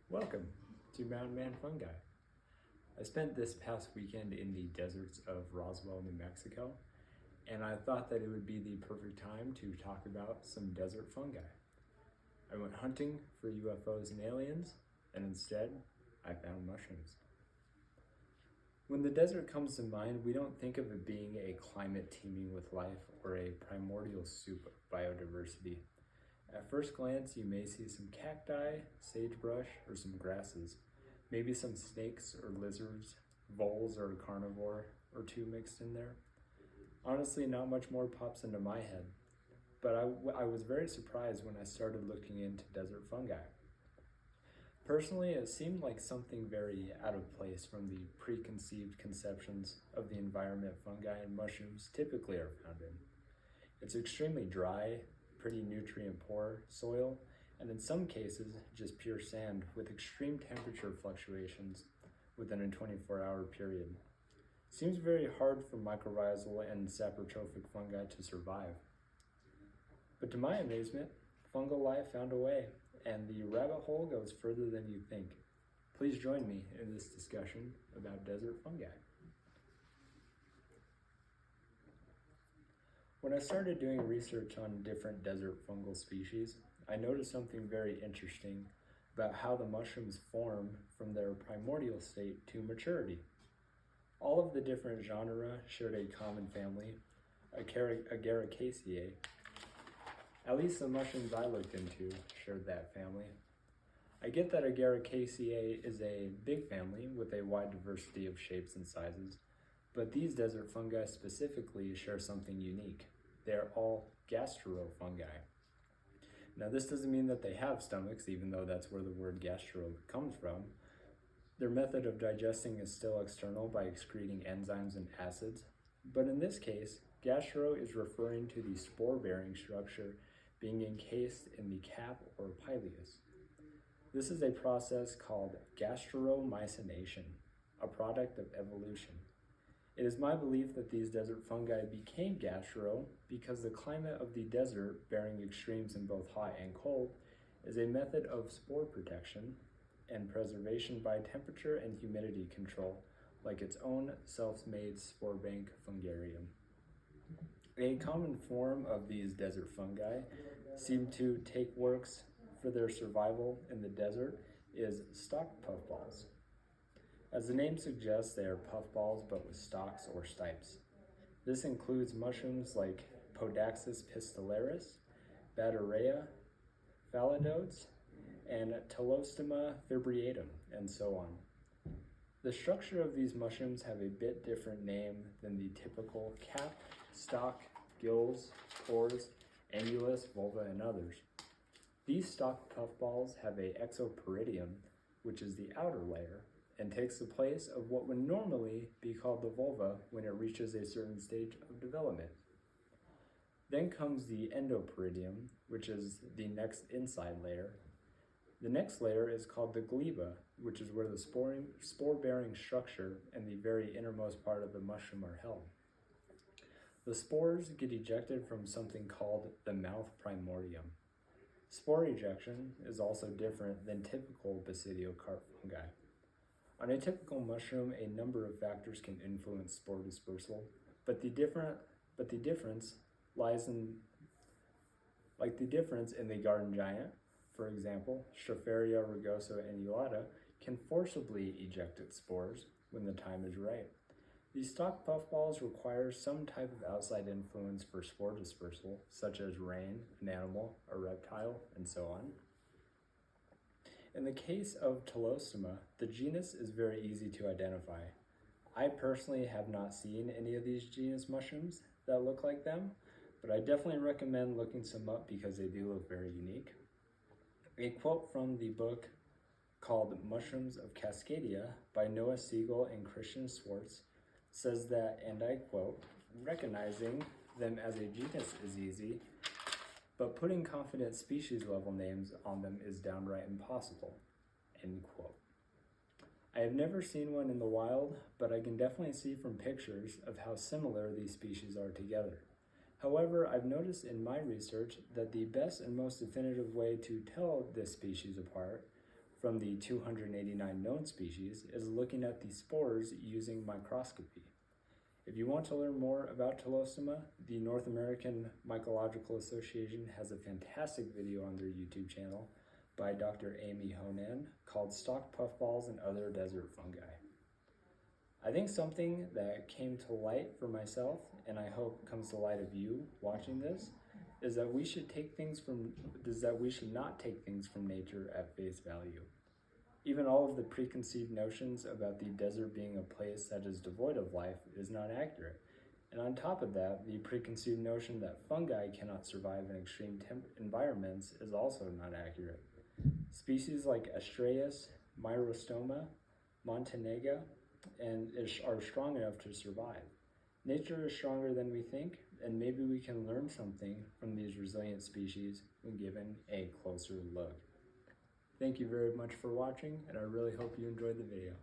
Welcome to Mountain Man Fungi. I spent this past weekend in the deserts of Roswell, New Mexico, and I thought that it would be the perfect time to talk about some desert fungi. I went hunting for UFOs and aliens, and instead, I found mushrooms. When the desert comes to mind, we don't think of it being a climate teeming with life or a primordial soup of biodiversity. At first glance, you may see some cacti, sagebrush, or some grasses, maybe some snakes or lizards, voles or a carnivore or two mixed in there. Honestly, not much more pops into my head, but I was very surprised when I started looking into desert fungi. Personally, it seemed like something very out of place from the preconceived conceptions of the environment fungi and mushrooms typically are found in. It's extremely dry, pretty nutrient poor soil, and in some cases, just pure sand with extreme temperature fluctuations within a 24-hour period. Seems very hard for mycorrhizal and saprotrophic fungi to survive. But to my amazement, fungal life found a way, and the rabbit hole goes further than you think. Please join me in this discussion about desert fungi. When I started doing research on different desert fungal species, I noticed something very interesting about how the mushrooms form from their primordial state to maturity. All of the different genera shared a common family, Agaricaceae. At least the mushrooms I looked into shared that family. I get that Agaricaceae is a big family with a wide diversity of shapes and sizes, but these desert fungi specifically share something unique. They are all gastrofungi. Now, this doesn't mean that they have stomachs, even though that's where the word gastro comes from. Their method of digesting is still external by excreting enzymes and acids, but in this case, gastro is referring to the spore-bearing structure being encased in the cap or pileus. This is a process called gastromycination, a product of evolution. It is my belief that these desert fungi became gastro because the climate of the desert, bearing extremes in both hot and cold, is a method of spore protection and preservation by temperature and humidity control, like its own self-made spore bank fungarium. A common form of these desert fungi seem to take works for their survival in the desert is stalk puffballs. As the name suggests, they are puffballs but with stalks or stipes. This includes mushrooms like Podaxis pistillaris, Batareia, phaladodes, and Telostoma fibreatum, and so on. The structure of these mushrooms have a bit different name than the typical cap, stalk, gills, pores, annulus, vulva, and others. These stalk puffballs have a exoperidium, which is the outer layer, and takes the place of what would normally be called the vulva when it reaches a certain stage of development. Then comes the endoperidium, which is the next inside layer. The next layer is called the gleba, which is where the spore-bearing structure and the very innermost part of the mushroom are held. The spores get ejected from something called the mouth primordium. Spore ejection is also different than typical basidiocarp fungi. On a typical mushroom, a number of factors can influence spore dispersal, but the difference lies in the garden giant. For example, Stropharia rugosa annulata can forcibly eject its spores when the time is right. These stalk puffballs require some type of outside influence for spore dispersal, such as rain, an animal, a reptile, and so on. In the case of Telostoma, the genus is very easy to identify. I personally have not seen any of these genus mushrooms that look like them, but I definitely recommend looking some up because they do look very unique. A quote from the book called Mushrooms of Cascadia by Noah Siegel and Christian Swartz says that, and I quote, "Recognizing them as a genus is easy, but putting confident species level names on them is downright impossible," end quote. I have never seen one in the wild, but I can definitely see from pictures of how similar these species are together. However, I've noticed in my research that the best and most definitive way to tell this species apart from the 289 known species is looking at the spores using microscopy. If you want to learn more about Telostoma, the North American Mycological Association has a fantastic video on their YouTube channel by Dr. Amy Honan called Stalk Puffballs and Other Desert Fungi. I think something that came to light for myself, and I hope comes to light of you watching this, is that we should not take things from nature at face value. Even all of the preconceived notions about the desert being a place that is devoid of life is not accurate. And on top of that, the preconceived notion that fungi cannot survive in extreme environments is also not accurate. Species like Astraeus, Myrostoma, Montenega, are strong enough to survive. Nature is stronger than we think, and maybe we can learn something from these resilient species when given a closer look. Thank you very much for watching, and I really hope you enjoyed the video.